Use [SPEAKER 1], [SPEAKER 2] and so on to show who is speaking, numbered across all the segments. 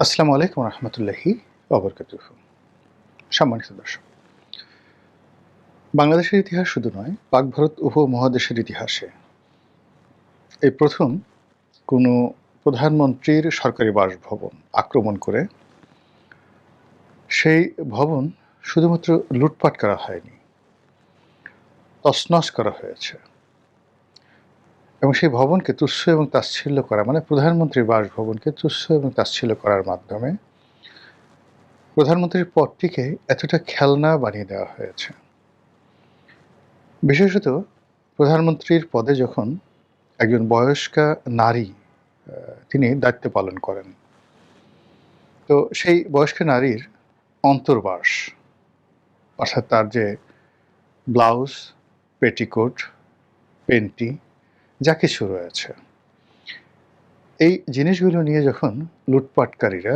[SPEAKER 1] আসসালামু আলাইকুম রহমতুল্লাহি ওবরকাতুহু। সম্মানিত দর্শক, বাংলাদেশের ইতিহাস শুধু নয়, পাক ভারত উপমহাদেশের ইতিহাসে এই প্রথম কোনো প্রধানমন্ত্রীর সরকারি বাসভবন আক্রমণ করে সেই ভবন শুধুমাত্র লুটপাট করা হয়নি, তছনছ করা হয়েছে। এবং সেই ভবনকে তুচ্ছ এবং তাচ্ছিল্য করা, মানে প্রধানমন্ত্রীর বাসভবনকে তুচ্ছ এবং তাচ্ছিল্য করার মাধ্যমে প্রধানমন্ত্রীর পদটিকে এতটা খেলনা বানিয়ে দেওয়া হয়েছে। বিশেষত প্রধানমন্ত্রীর পদে যখন একজন বয়স্কা নারী তিনি দায়িত্ব পালন করেন, তো সেই বয়স্ক নারীর অন্তর্বাস, অর্থাৎ তার যে ব্লাউজ, পেটিকোট, পেন্টি যা কিছু রয়েছে, এই জিনিসগুলো নিয়ে যখন লুটপাটকারীরা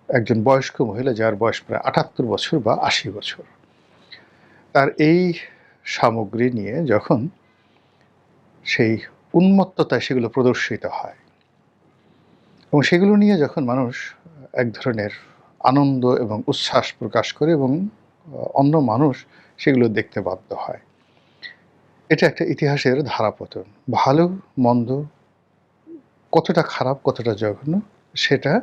[SPEAKER 1] একজন বয়স্ক মহিলা, যার বয়স প্রায় ৭৮ বছর বা ৮০ বছর, তার এই সামগ্রী নিয়ে যখন সেই উন্মত্ততায় সেগুলো প্রদর্শিত হয় এবং সেগুলো নিয়ে যখন মানুষ এক ধরনের আনন্দ এবং উচ্ছ্বাস প্রকাশ করে এবং অন্য মানুষ সেগুলো দেখতে বাধ্য হয়, এটা একটা ইতিহাসের ধারাপতন। ভালো মন্দ কতটা খারাপ, কতটা জঘন্য, সেটা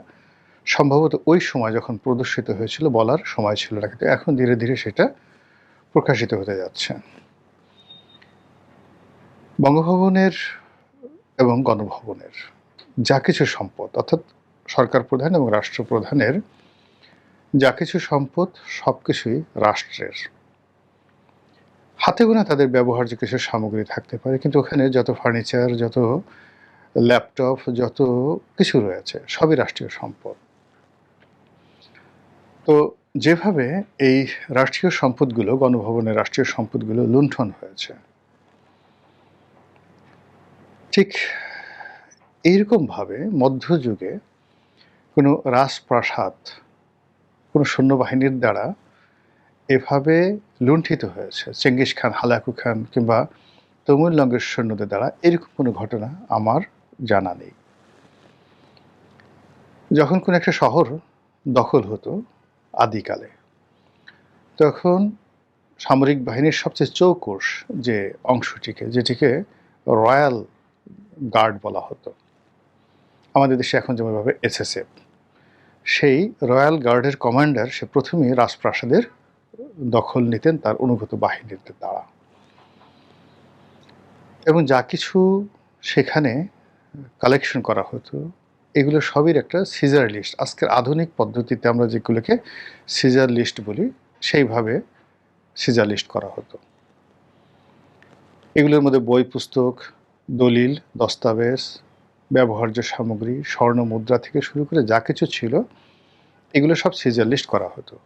[SPEAKER 1] সম্ভবত ওই সময় যখন প্রদর্শিত হয়েছিল বলার সময় ছিল না, কিন্তু এখন ধীরে ধীরে সেটা প্রকাশিত হতে যাচ্ছে। বঙ্গভবনের এবং গণভবনের যা কিছু সম্পদ, অর্থাৎ সরকার প্রধান এবং রাষ্ট্রপ্রধানের যা কিছু সম্পদ, সব কিছুই রাষ্ট্রের। হাতে গোনা তাদের ব্যবহার্য কিছু সামগ্রী থাকতে পারে, কিন্তু ওখানে যত ফার্নিচার, যত ল্যাপটপ, যত কিছু রয়েছে সবই রাষ্ট্রীয় সম্পদ। তো যেভাবে এই রাষ্ট্রীয় সম্পদগুলো, গণভবনের রাষ্ট্রীয় সম্পদগুলো লুণ্ঠন হয়েছে, ঠিক এইরকমভাবে মধ্যযুগে কোনো রাজপ্রাসাদ কোনো সৈন্যবাহিনীর দ্বারা এভাবে লুণ্ঠিত হয়েছে, চেঙ্গিস খান, হালাকু খান কিংবা তমুল লঙ্গের সৈন্যদের দ্বারা, এরকম কোনো ঘটনা আমার জানা নেই। যখন কোনো একটা শহর দখল হতো আদিকালে, তখন সামরিক বাহিনীর সবচেয়ে চৌকস যে অংশটিকে, যেটিকে রয়্যাল গার্ড বলা হতো, আমাদের দেশে এখন যেমনভাবে এসএসএফ, সেই রয়্যাল গার্ডের কমান্ডার সে প্রথমেই রাজপ্রাসাদের দখল নিতেন তার অনুগত বাহিনীদের দ্বারা, এবং যা কিছু সেখানে কালেকশন করা হতো এগুলো সবই একটা সিজার লিস্ট। আজকের আধুনিক পদ্ধতিতে আমরা যেগুলোকে সিজার লিস্ট বলি, সেইভাবে সিজার লিস্ট করা হতো। এগুলোর মধ্যে বই, পুস্তক, দলিল, দস্তাবেজ, ব্যবহার্য সামগ্রী, স্বর্ণ মুদ্রা থেকে শুরু করে যা কিছু ছিল এগুলো সব সিজার লিস্ট করা হতো।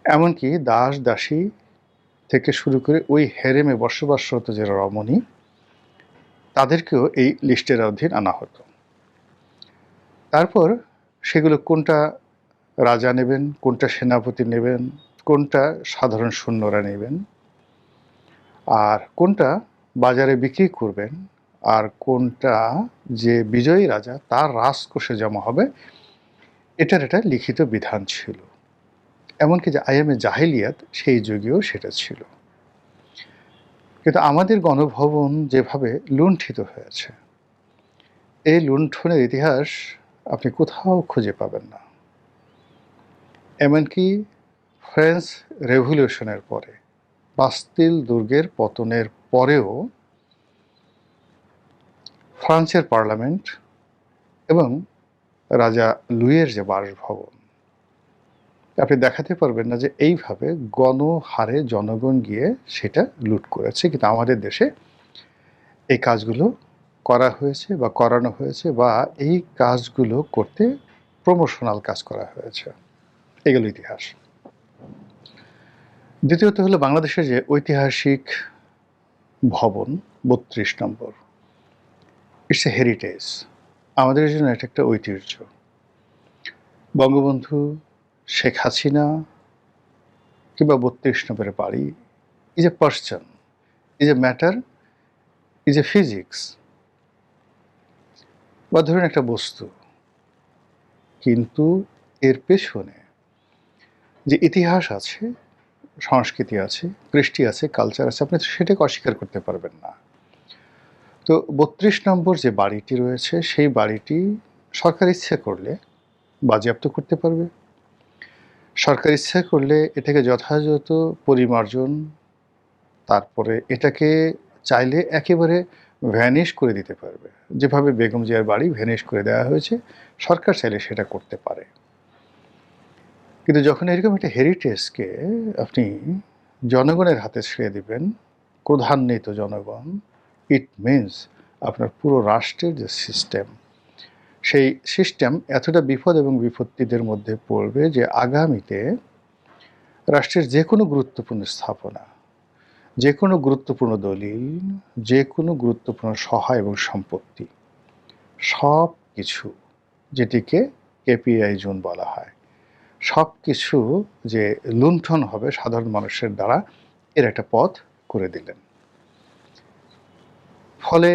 [SPEAKER 1] এমনকি দাস দাসী থেকে শুরু করে ওই হেরেমে বসবাসরত যে রমণী, তাদেরকেও এই লিস্টের অধীন আনা হতো। তারপর সেগুলো কোনটা রাজা নেবেন, কোনটা সেনাপতি নেবেন, কোনটা সাধারণ সৈন্যরা নেবেন, আর কোনটা বাজারে বিক্রি করবেন, আর কোনটা যে বিজয়ী রাজা তার রাজকোষে জমা হবে, এটার একটা লিখিত বিধান ছিল। এমনকি যে আইএমএ জাহিলিয়াত, সেই যুগেও সেটা ছিল। কিন্তু আমাদের গণভবন যেভাবে লুণ্ঠিত হয়েছে, এই লুণ্ঠনের ইতিহাস আপনি কোথাও খুঁজে পাবেন না। এমনকি ফ্রেঞ্চ রেভলিউশনের পরে, বাস্তিল দুর্গের পতনের পরেও ফ্রান্সের পার্লামেন্ট এবং রাজা লুইয়ের যে বাসভবন, আপনি দেখাতে পারবেন না যে এইভাবে গণহারে জনগণ গিয়ে সেটা লুট করেছে। কিন্তু আমাদের দেশে এই কাজগুলো করা হয়েছে বা করানো হয়েছে, বা এই কাজগুলো করতে প্রমোশনাল কাজ করা হয়েছে। এগুলো ইতিহাস। দ্বিতীয়ত হলো বাংলাদেশের যে ঐতিহাসিক ভবন ৩২ নম্বর, ইটস এ হেরিটেজ। আমাদের জন্য এটা একটা ঐতিহ্য। বঙ্গবন্ধু শেখ হাসিনা কিংবা ৩২ নম্বরের বাড়ি is a person, is a matter, is a physics, বা ধরুন একটা বস্তু, কিন্তু এর পেছনে যে ইতিহাস আছে, সংস্কৃতি আছে, কৃষ্টি আছে, কালচার আছে, আপনি সেটাকে অস্বীকার করতে পারবেন না। তো ৩২ নম্বর যে বাড়িটি রয়েছে, সেই বাড়িটি সরকার ইচ্ছে করলে বাজেয়াপ্ত করতে পারবে। সরকার ইচ্ছা করলে এটাকে যথাযথ পরিমার্জন, তারপরে এটাকে চাইলে একেবারে ভ্যানিশ করে দিতে পারবে। যেভাবে বেগম জিয়ার বাড়ি ভ্যানিশ করে দেওয়া হয়েছে, সরকার চাইলে সেটা করতে পারে। কিন্তু যখন এরকম একটা হেরিটেজকে আপনি জনগণের হাতে ছেড়ে দিবেন, ক্রোধান্বিত জনগণ, ইট মিনস আপনার পুরো রাষ্ট্রের যে সিস্টেম, সেই সিস্টেম এতটা বিপদ এবং বিপত্তিদের মধ্যে পড়বে যে আগামীতে রাষ্ট্রের যে কোনো গুরুত্বপূর্ণ স্থাপনা, যে কোনো গুরুত্বপূর্ণ দলিল, যে কোনো গুরুত্বপূর্ণ সহায় এবং সম্পত্তি, সব কিছু, যেটিকে কেপিআই জোন বলা হয়, সব কিছু যে লুণ্ঠন হবে সাধারণ মানুষের দ্বারা, এর একটা পথ করে দিলেন। ফলে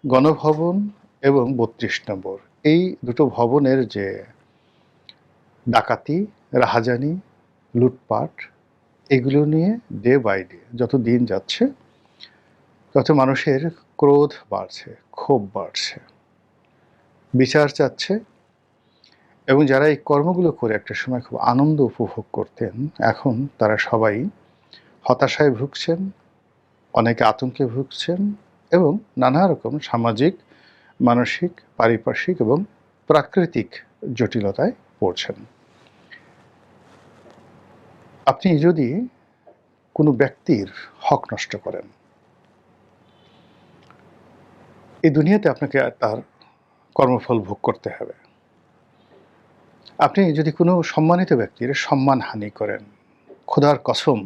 [SPEAKER 1] গণভবন এবং ৩২ নম্বর, এই দুটো ভবনের যে ডাকাতি, রাহাজানি, লুটপাট, এগুলো নিয়ে ডে বাই ডে যত দিন যাচ্ছে তত মানুষের ক্রোধ বাড়ছে, ক্ষোভ বাড়ছে, বিচার চাচ্ছে। এবং যারা এই কর্মগুলো করে একটা সময় খুব আনন্দ উপভোগ করতেন, এখন তারা সবাই হতাশায় ভুগছেন, অনেকে আতঙ্কে ভুগছেন এবং নানা রকম সামাজিক, মানসিক, পারিপার্শ্বিক এবং প্রাকৃতিক জটিলতায় পড়ছেন। আপনি যদি কোনো ব্যক্তির হক নষ্ট করেন, এই দুনিয়াতে আপনাকে তার কর্মফল ভোগ করতে হবে। আপনি যদি কোনো সম্মানিত ব্যক্তির সম্মানহানি করেন, খোদার কসম,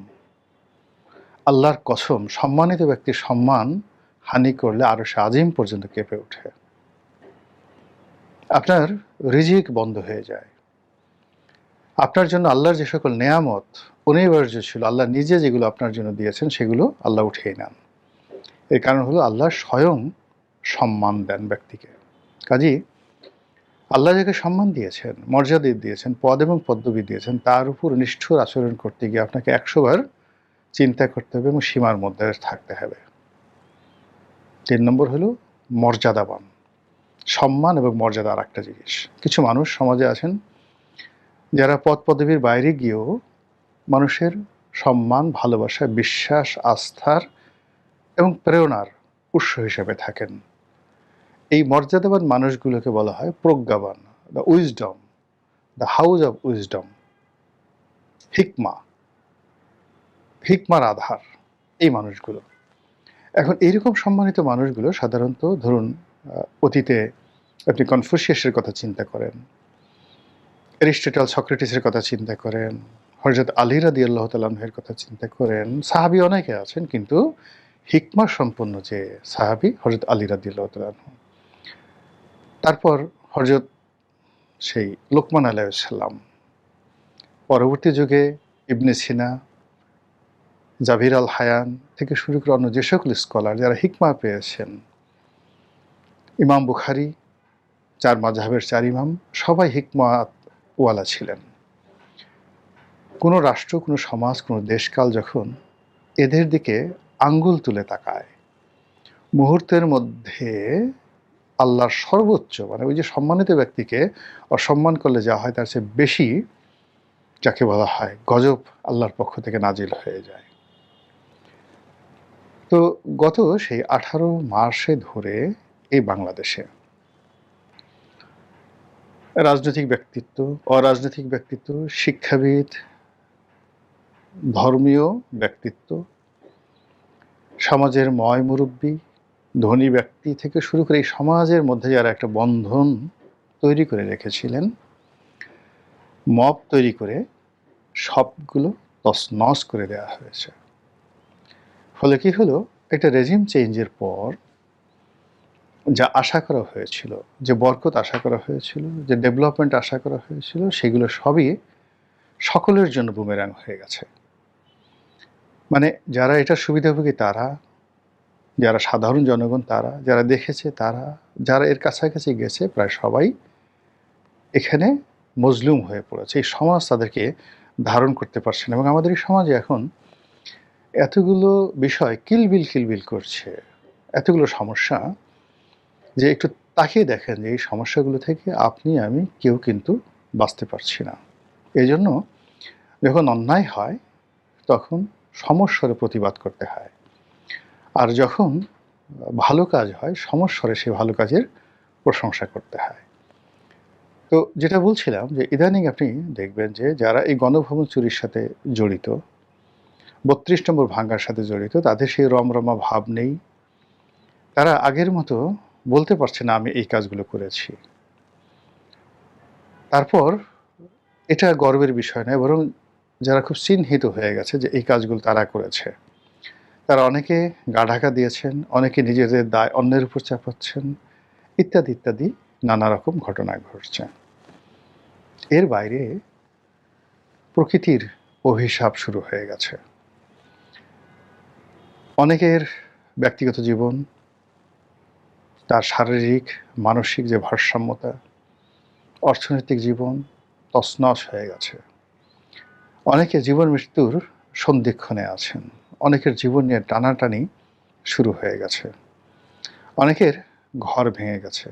[SPEAKER 1] আল্লাহর কসম, সম্মানিত ব্যক্তির সম্মান হানি করলে আরশে আজিম পর্যন্ত কেঁপে ওঠে। আপনার রিজিক বন্ধ হয়ে যায়। আপনার জন্য আল্লাহর যে সকল নেয়ামত অনিবার্য ছিল, আল্লাহ নিজে যেগুলো আপনার জন্য দিয়েছেন, সেগুলো আল্লাহ উঠিয়ে নেন। এর কারণ হলো আল্লাহ স্বয়ং সম্মান দেন ব্যক্তিকে। কাজেই আল্লাহ যাকে সম্মান দিয়েছেন, মর্যাদা দিয়েছেন, পদ এবং পদবি দিয়েছেন, তার উপর নিষ্ঠুর আচরণ করতে গিয়ে আপনাকে ১০০ বার চিন্তা করতে হবে এবং সীমার মধ্যে থাকতে হবে। ৩ নম্বর হলো মর্যাদাবান। সম্মান এবং মর্যাদা আর একটা জিনিস। কিছু মানুষ সমাজে আছেন যারা পদ পদবীর বাইরে গিয়েও মানুষের সম্মান, ভালোবাসা, বিশ্বাস, আস্থার এবং প্রেরণার উৎস হিসেবে থাকেন। এই মর্যাদাবান মানুষগুলোকে বলা হয় প্রজ্ঞাবান, the wisdom, the house of wisdom, হিকমা, হিকমার আধার, এই মানুষগুলো। এখন এইরকম সম্মানিত মানুষগুলো সাধারণত ধরুন অতীতে আপনি কনফুসিয়াসের কথা চিন্তা করেন, অ্যারিস্টটল, সক্রেটিসের কথা চিন্তা করেন, হযরত আলী রাদিয়াল্লাহু তাআলা আনহুর কথা চিন্তা করেন, সাহাবী অনেকে আছেন, কিন্তু হিকমা সম্পন্ন যে সাহাবী হযরত আলী রাদিয়াল্লাহু তাআলা আনহু। তারপর হযরত সেই লোকমান আলাইহিস সালাম, পরবর্তী যুগে ইবনে সিনা, জাবির আল হায়ান থেকে শুরু করে অন্য যে সকল স্কলার যারা হিকমা পেয়েছেন, ইমাম বুখারী, ৪ মাযহাবের ৪ ইমাম, সবাই হিকমাওয়ালা ছিলেন। কোনো রাষ্ট্র, কোনো সমাজ, কোনো দেশকাল যখন এদের দিকে আঙ্গুল তুলে তাকায়, মুহূর্তের মধ্যে আল্লাহর সর্বোচ্চ, মানে ওই যে সম্মানিত ব্যক্তিকে অসম্মান করলে যা হয় তার চেয়ে বেশি, যাকে বলা হয় গজব, আল্লাহর পক্ষ থেকে নাজিল হয়ে যায়। তো গত সেই 18 মাসে ধরে এই বাংলাদেশে রাজনৈতিক ব্যক্তিত্ব, অরাজনৈতিক ব্যক্তিত্ব, শিক্ষাবিদ, ধর্মীয় ব্যক্তিত্ব, সমাজের ময় মুরব্বী, ধনী ব্যক্তি থেকে শুরু করে এই সমাজের মধ্যে যারা একটা বন্ধন তৈরি করে রেখেছিলেন, মব তৈরি করে সবগুলো তছনছ করে দেওয়া হয়েছে। ফলে কি হলো, একটা রেজিম চেঞ্জের পর যা আশা করা হয়েছিল, যে বরকত আশা করা হয়েছিল, যে ডেভেলপমেন্ট আশা করা হয়েছিল, সেগুলো সবই সকলের জন্য বুমেরাং হয়ে গেছে। মানে যারা এটার সুবিধাভোগী তারা, যারা সাধারণ জনগণ তারা, যারা দেখেছে তারা, যারা এর কাছাকাছি গেছে প্রায় সবাই এখানে মজলুম হয়ে পড়েছে। এই সমাজ তাদেরকে ধারণ করতে পারছে না এবং আমাদের এই সমাজে এখন এতগুলো বিষয় কিলবিল করছে, এতগুলো সমস্যা যে একটু তাকিয়ে দেখেন যে এই সমস্যাগুলো থেকে আপনি আমি কেউ কিন্তু বাঁচতে পারছি না। এজন্য যখন অন্যায় হয় তখন সমস্বরে প্রতিবাদ করতে হয়। আর যখন ভালো কাজ হয় সমস্বরে সেই ভালো কাজের প্রশংসা করতে হয়। তো যেটা বলছিলাম যে ইদানিং আপনি দেখবেন যে যারা এই গণভবন চুরির সাথে জড়িত, ৩২ নম্বর ভাঙার সাথে জড়িত, তাদের সেই রমরমা ভাব নেই। তারা আগের মতো বলতে পারছে না আমি এই কাজগুলো করেছি। তারপর এটা গর্বের বিষয় নয়, বরং যারা খুব চিহ্নিত হয়ে গেছে যে এই কাজগুলো তারা করেছে, তারা অনেকে গা ঢাকা দিয়েছেন, অনেকে নিজেদের দায় অন্যের উপর চাপাচ্ছেন, ইত্যাদি নানা রকম ঘটনা ঘটছে। এর বাইরে প্রকৃতির অভিশাপ শুরু হয়ে গেছে। অনেকের ব্যক্তিগত জীবন, তার শারীরিক মানসিক যে ভারসাম্যতা, অর্থনৈতিক জীবন তছনছ হয়ে গেছে। অনেকে জীবন মৃত্যুর সন্ধিক্ষণে আছেন, অনেকের জীবন নিয়ে টানাটানি শুরু হয়ে গেছে, অনেকের ঘর ভেঙে গেছে,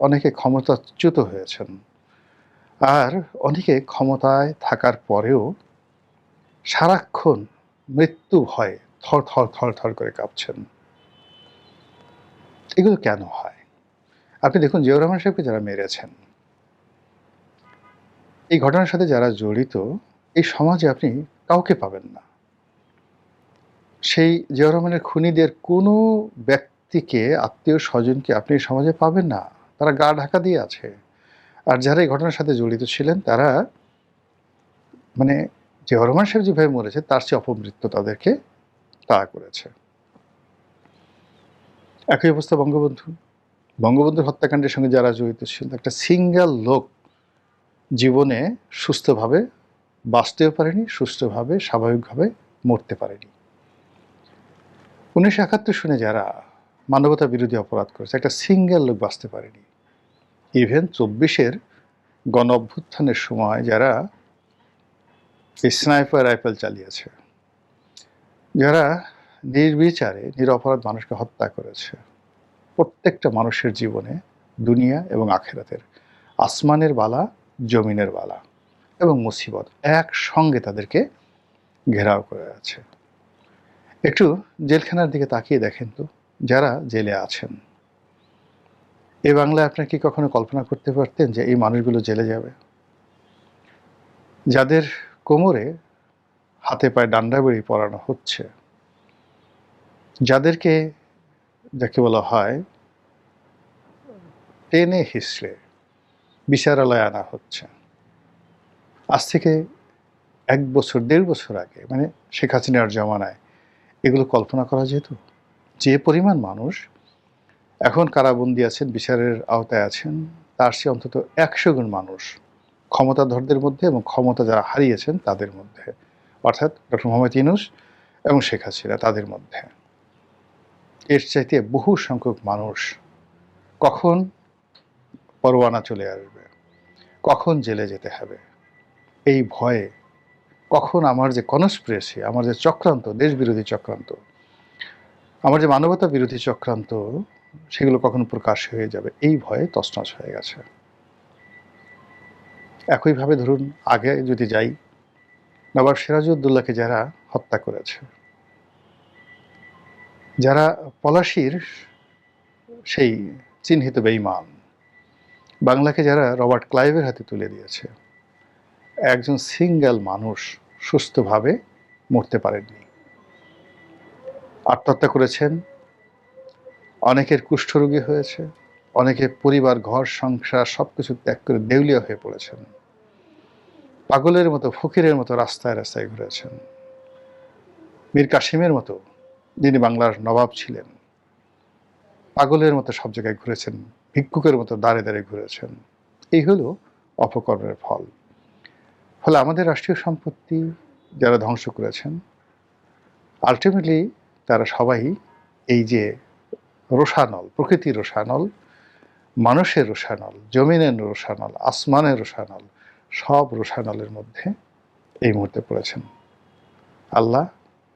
[SPEAKER 1] অনেকে ক্ষমতাচ্যুত হয়েছেন, আর অনেকে ক্ষমতায় থাকার পরেও সারাক্ষণ মৃত্যু ভয়ে থর করে কাঁপছেন। এগুলো কেন হয়? আপনি দেখুন জিয়াউর রহমান সাহেবকে যারা মেরেছেন, এই ঘটনার সাথে যারা জড়িত, এই সমাজে আপনি কাউকে পাবেন না। সেই জিয়াউর রহমানের খুনিদের কোনো ব্যক্তিকে, আত্মীয় স্বজনকে আপনি এই সমাজে পাবেন না। তারা গা ঢাকা দিয়ে আছে। আর যারা এই ঘটনার সাথে জড়িত ছিলেন তারা মানে জিয়াউর রহমান সাহেব যেভাবে মরেছে তার চেয়ে অপমৃত্যু তাদেরকে তাড়া করেছে। একই অবস্থা বঙ্গবন্ধু। বঙ্গবন্ধুর হত্যাকাণ্ডের সঙ্গে যারা জড়িত ছিল, একটা সিঙ্গেল লোক জীবনে সুস্থভাবে বাঁচতেও পারেনি, সুস্থভাবে স্বাভাবিকভাবে মরতে পারেনি। ১৯৭১ সনে যারা মানবতা বিরোধী অপরাধ করেছে, একটা সিঙ্গেল লোক বাঁচতে পারেনি। ইভেন ২৪-এর গণ অভ্যুত্থানের সময় যারা স্নাইপার রাইফেল চালিয়েছে, যারা নির্বিচারে নিরপরাধ মানুষকে হত্যা করেছে, প্রত্যেকটা মানুষের জীবনে দুনিয়া এবং আখেরাতের, আসমানের বালা, জমিনের বালা এবং মুসিবত একসঙ্গে তাদেরকে ঘেরাও করে আছে। একটু জেলখানার দিকে তাকিয়ে দেখেন তো, যারা জেলে আছেন, এ বাংলায় আপনার কি কখনো কল্পনা করতে পারতেন যে এই মানুষগুলো জেলে যাবে? যাদের কোমরে হাতে পায়ে ডান্ডাবেড়ি পরানো হচ্ছে, যাদেরকে যাকে বলা হয় টেনে হিসড়ে বিচারালয়ে আনা হচ্ছে, আজ থেকে ১ বছর ১.৫ বছর আগে, মানে শেখ হাসিনার জমানায় এগুলো কল্পনা করা যেত? যে পরিমাণ মানুষ এখন কারাবন্দী আছেন, বিচারের আওতায় আছেন, তার চেয়ে অন্তত ১০০ গুণ মানুষ ক্ষমতাধরদের মধ্যে এবং ক্ষমতা যারা হারিয়েছেন তাদের মধ্যে, অর্থাৎ ডক্টর মোহাম্মদ ইউনূস এবং শেখ হাসিনা, তাদের মধ্যে। এর চাইতে বহু সংখ্যক মানুষ কখন পরোয়ানা চলে আসবে, কখন জেলে যেতে হবে, এই ভয়ে, কখন আমার যে কনস্পিরেসি, আমার যে চক্রান্ত, দেশবিরোধী চক্রান্ত, আমার যে মানবতা বিরোধী চক্রান্ত, সেগুলো কখন প্রকাশ হয়ে যাবে, এই ভয়ে তছনছ হয়ে গেছে। একইভাবে ধরুন আগে যদি যাই, নবাব সিরাজউদ্দৌলাকে যারা হত্যা করেছে, যারা পলাশীর সেই চিহ্নিত বেঈমান, বাংলাকে যারা রবার্ট ক্লাইভের হাতে তুলে দিয়েছে, একজন সিঙ্গেল মানুষ সুস্থভাবে মরতে পারেননি। আত্মহত্যা করেছেন, অনেকের কুষ্ঠরোগী হয়েছে, অনেকে পরিবার, ঘর, সংসার সবকিছু ত্যাগ করে দেউলিয়া হয়ে পড়েছেন। পাগলের মতো, ফকিরের মতো রাস্তায় রাস্তায় ঘুরেছেন। মীর কাসিমের মতো, যিনি বাংলার নবাব ছিলেন, পাগলের মতো সব জায়গায় ঘুরেছেন, ভিক্ষুকের মতো দাঁড়ে ঘুরেছেন। এই হলো অপকর্মের ফল। ফলে আমাদের রাষ্ট্রীয় সম্পত্তি যারা ধ্বংস করেছেন, আলটিমেটলি তারা সবাই এই যে রোষানল, প্রকৃতির রোষানল, মানুষের রোষানল, জমিনের রোষানল, আসমানের রোষানল, সব রোষানলের মধ্যে এই মুহূর্তে পড়েছেন। আল্লাহ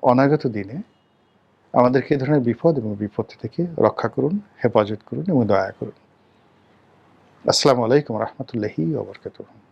[SPEAKER 1] অনাগত দিনে আমাদেরকে এই ধরনের বিপদ এবং বিপত্তি থেকে রক্ষা করুন, হেফাজত করুন এবং দয়া করুন। আসসালামু আলাইকুম রহমতুল্লাহি ওয়া বারাকাতুহু।